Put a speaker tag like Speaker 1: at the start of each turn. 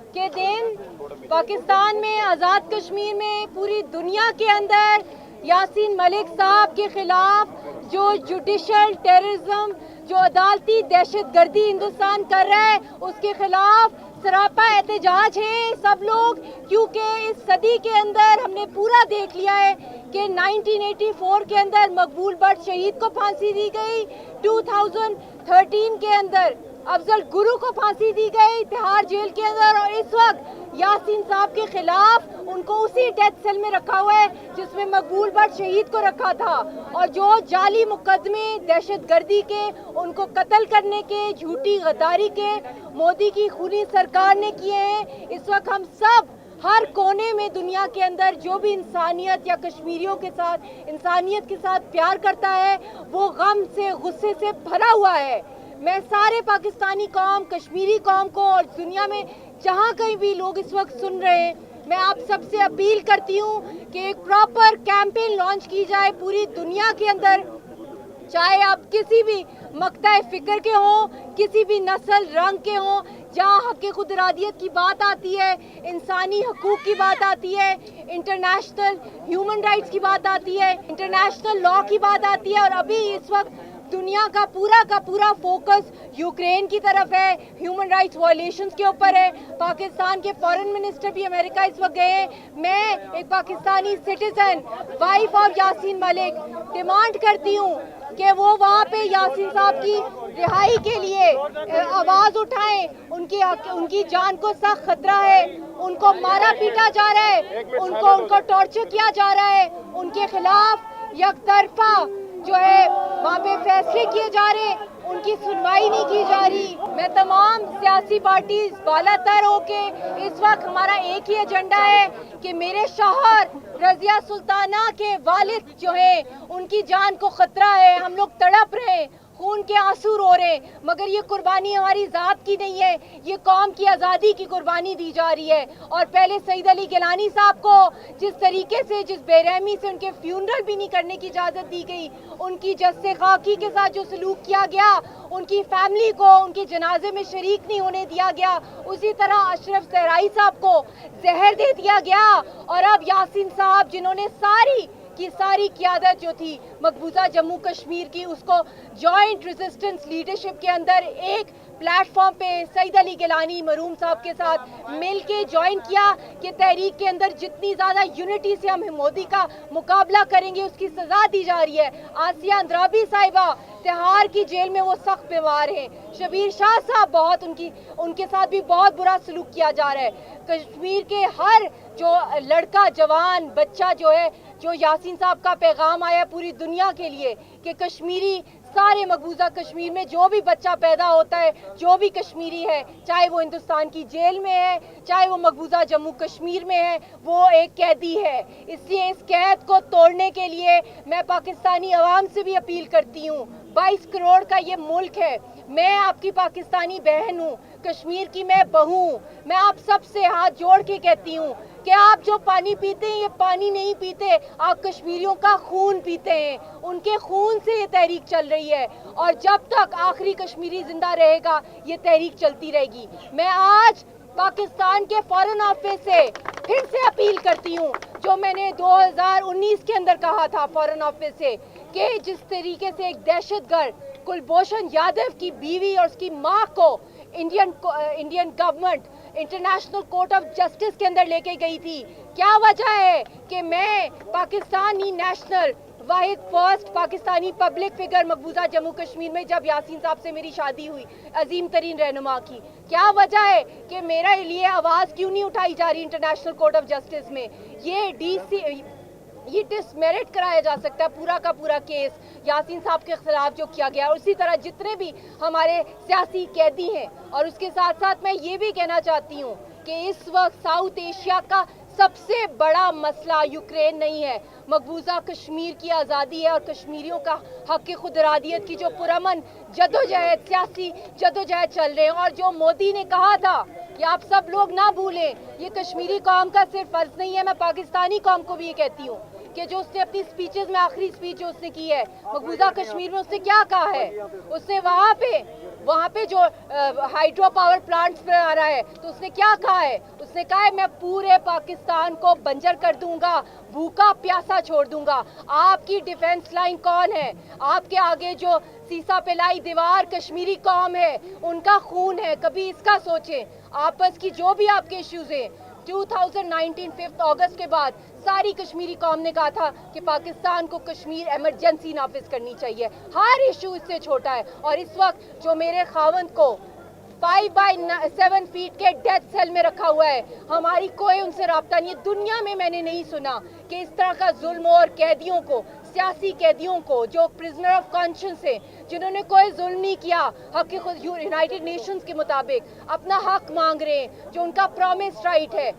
Speaker 1: के दिन पाकिस्तान में, आज़ाद कश्मीर में, पूरी दुनिया के अंदर यासीन मलिक साहब के खिलाफ जो जुडिशल टेररिज्म, जो अदालती दहशतगर्दी हिंदुस्तान कर रहा है, उसके खिलाफ सरापा एहतजाज है सब लोग। क्योंकि इस सदी के अंदर हमने पूरा देख लिया है कि 1984 के अंदर मकबूल भट्ट शहीद को फांसी दी गई, 2013 के अंदर अफजल गुरु को फांसी दी गई तिहाड़ जेल के अंदर, और इस वक्त यासीन साहब के खिलाफ उनको उसी डेथ सेल में रखा हुआ है जिसमें मकबूल भट्ट शहीद को रखा था। और जो जाली मुकदमे दहशतगर्दी के, उनको कत्ल करने के, झूठी गद्दारी के मोदी की खूनी सरकार ने किए हैं। इस वक्त हम सब हर कोने में दुनिया के अंदर जो भी इंसानियत या कश्मीरियों के साथ, इंसानियत के साथ प्यार करता है, वो गम से, गुस्से से भरा हुआ है। मैं सारे पाकिस्तानी कौम, कश्मीरी कौम को, और दुनिया में जहाँ कहीं भी लोग इस वक्त सुन रहे हैं, मैं आप सबसे अपील करती हूँ कि एक प्रॉपर कैंपेन लॉन्च की जाए पूरी दुनिया के अंदर। चाहे आप किसी भी मक्ता फ़िक्र के हों, किसी भी नस्ल रंग के हों, जहाँ हक़ खुदरादियत की बात आती है, इंसानी हकूक़ की बात आती है, इंटरनेशनल ह्यूमन राइट्स की बात आती है, इंटरनेशनल लॉ की बात आती है। और अभी इस वक्त दुनिया का पूरा फोकस यूक्रेन की तरफ है, ह्यूमन राइट्स वायलेशंस के ऊपर है। पाकिस्तान के फॉरेन मिनिस्टर भी अमेरिका इस वक्त गए हैं। मैं एक Pakistani citizen, wife of Yasin Malik, demand करती हूँ कि वो वहाँ पे यासीन साहब की रिहाई के लिए आवाज़ उठाएं। उनकी जान को सख्त खतरा है, उनको मारा पीटा जा रहा है, उनको टॉर्चर किया जा रहा है, उनके खिलाफ यकतरफा जो है वहाँ पे फैसले किए जा रहे हैं, उनकी सुनवाई नहीं की जा रही। मैं तमाम सियासी पार्टी बालातर होके, इस वक्त हमारा एक ही एजेंडा है कि मेरे शौहर रज़िया सुल्ताना के वालिद जो है, उनकी जान को खतरा है, हम लोग तड़प रहे हैं, खून के आंसू रो रहे हैं, मगर ये कुर्बानी हमारी ज़ात की नहीं है, ये कौम की आज़ादी की कुर्बानी दी जा रही है। और पहले सईद अली गिलानी साहब को जिस तरीके से, जिस बेरहमी से उनके फ्यूनरल भी नहीं करने की इजाज़त दी गई, उनकी जस्से खाकी के साथ जो सलूक किया गया, उनकी फैमिली को उनके जनाजे में शरीक नहीं होने दिया गया, उसी तरह अशरफ सहराई साहब को जहर दे दिया गया। और अब यासीन साहब, जिन्होंने सारी क़ियादत जो थी मकबूजा जम्मू कश्मीर की, उसको जॉइंट रेजिस्टेंस लीडरशिप के अंदर एक प्लेटफॉर्म पे सईद अली गिलानी मरूम साहब के साथ मिल के ज्वाइन किया कि तहरीक के अंदर जितनी ज़्यादा यूनिटी से हम मोदी का मुकाबला करेंगे, उसकी सज़ा दी जा रही है। आसिया अंद्राबी साहिबा तिहाड़ की जेल में, वो सख्त बीमार हैं। शबीर शाह साहब, बहुत उनके साथ भी बहुत बुरा सलूक किया जा रहा है। कश्मीर के हर जो लड़का, जवान, बच्चा जो है, जो यासीन साहब का पैगाम आया पूरी दुनिया के लिए कि कश्मीरी, सारे मकबूजा कश्मीर में जो भी बच्चा पैदा होता है, जो भी कश्मीरी है, चाहे वो हिंदुस्तान की जेल में है, चाहे वो मकबूजा जम्मू कश्मीर में है, वो एक कैदी है। इसलिए इस कैद को तोड़ने के लिए मैं पाकिस्तानी अवाम से भी अपील करती हूँ। 22 करोड़ का ये मुल्क है, मैं आपकी पाकिस्तानी बहन हूँ, कश्मीर की मैं बहू हूँ। मैं आप सब से हाथ जोड़ के कहती हूँ कि आप जो पानी पीते हैं, ये पानी नहीं पीते, आप कश्मीरियों का खून पीते हैं। उनके खून से ये तहरीक चल रही है, और जब तक आखिरी कश्मीरी जिंदा रहेगा, ये तहरीक चलती रहेगी। मैं आज पाकिस्तान के फॉरेन ऑफिस से फिर से अपील करती हूँ, जो मैंने 2019 के अंदर कहा था फॉरेन ऑफिस से, कि जिस तरीके से एक दहशतगर्द कुलभूषण यादव की बीवी और उसकी माँ को Indian government international court of justice के अंदर लेके गई थी, क्या वजह है कि मैं पाकिस्तानी नेशनल वाहिद फर्स्ट पाकिस्तानी पब्लिक फिगर मकबूजा जम्मू कश्मीर में, जब यासीन साहब से मेरी शादी हुई, अजीम तरीन रहनुमा की, क्या वजह है कि मेरा लिए आवाज़ क्यों नहीं उठाई जा रही इंटरनेशनल कोर्ट ऑफ जस्टिस में। ये डिसमेरिट कराया जा सकता है पूरा का पूरा केस यासीन साहब के खिलाफ जो किया गया, उसी तरह जितने भी हमारे सियासी कैदी हैं। और उसके साथ साथ मैं ये भी कहना चाहती हूँ कि इस वक्त साउथ एशिया का सबसे बड़ा मसला यूक्रेन नहीं है, मकबूजा कश्मीर की आज़ादी है और कश्मीरियों का हक़ खुदरादियत की जो पुरअमन जदोजहद, सियासी जदोजहद चल रहे हैं। और जो मोदी ने कहा था कि आप सब लोग ना भूलें, ये कश्मीरी कौम का सिर्फ फ़र्ज़ नहीं है, मैं पाकिस्तानी कौम को भी ये कहती हूँ कि जो उसने अपनी स्पीचेस में, आखिरी स्पीच जो उसने की है मकबूजा कश्मीर में, उसने क्या कहा है, उसने वहाँ पे वहाँ पे जो हाइड्रो पावर प्लांट्स पे आ रहा है, तो उसने क्या कहा है? उसने कहा है मैं पूरे पाकिस्तान को बंजर कर दूंगा, भूखा प्यासा छोड़ दूंगा। आपकी डिफेंस लाइन कौन है? आपके आगे जो सीसा पिलाई दीवार कश्मीरी कौम है, उनका खून है, कभी इसका सोचें। आपस की जो भी आपके इश्यूज हैं, 2019 5 अगस्त के बाद सारी कश्मीरी कौम ने कहा था कि पाकिस्तान को कश्मीर एमरजेंसी नाफिज करनी चाहिए। हर इशू इससे छोटा है। और इस वक्त जो मेरे खावंद को 5x7 फीट के डेथ सेल में रखा हुआ है, हमारी कोई उनसे राब्ता नहीं है। दुनिया में मैंने नहीं सुना कि इस तरह का जुल्म और कैदियों को, सियासी कैदियों को जो प्रिजनर ऑफ कॉन्शियंस हैं, जिन्होंने कोई जुल्म नहीं किया, हक यूनाइटेड नेशंस के मुताबिक अपना हक मांग रहे हैं, जो उनका प्रॉमिस राइट है।